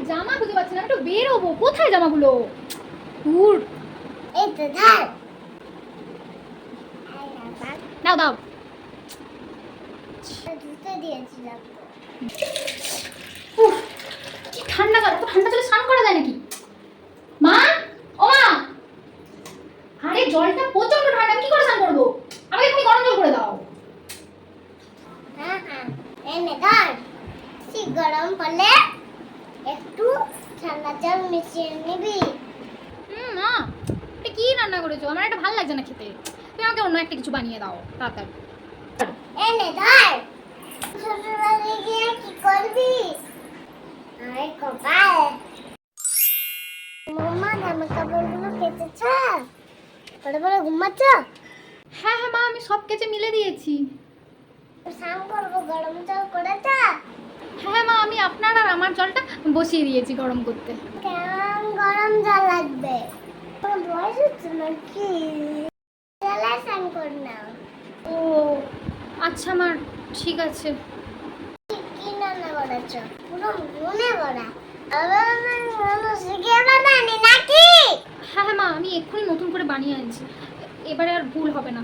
জামা খুঁজে পাচ্ছি না, আমি একটু বেরোবো। কোথায় জামাগুলো? দূর। এই তো ধর। দাও দাও। জুতো দিয়েছিলাম। উফ, কি ঠান্ডা জল, এত ঠান্ডা জলে স্নান করা যায় নাকি? মা, ও মা, আরে জলটা প্রচন্ড ঠান্ডা, আমি কি করে স্নান করবো? আমাকে তুমি গরম জল করে দাও। হ্যাঁ হ্যাঁ, এনে ধর। ঠিক গরম করলে একটু ঠান্ডা জল মিশিয়ে নিবি। মা, এটা কি রান্না করেছো? আমার এটা ভালো লাগছে না খেতে। তুমি আমাকে অন্য একটা কিছু বানিয়ে দাও তাড়াতাড়ি। এনে ধর। শ্বশুরবাড়ি গিয়ে কি করবি? আরে কপাল। মাম্মা জামা কাপড়গুলো কেচেছ? পরে পরে ঘুমাচ্ছ? হ্যাঁ হ্যাঁ মা, আমি সব কেচে মিলে দিয়েছি। স্নান করবো, গরম জল করেছ? হ্যাঁ হ্যাঁ মা, আমি আপনার আর আমার জলটা বসিয়ে দিয়েছি গরম করতে। কেমন গরম জল লাগবে? তোমার বয়স হচ্ছে নাকি? জলে স্নান কর না। ও আচ্ছা মা, ঠিক আছে। কি রান্না করেছ? পুরো মনে করা। আবার শিখে বানানি নাকি? হ্যাঁ হ্যাঁ মা, আমি এক্ষুনি নতুন করে বানিয়ে আনছি, এবারে আর ভুল হবে না।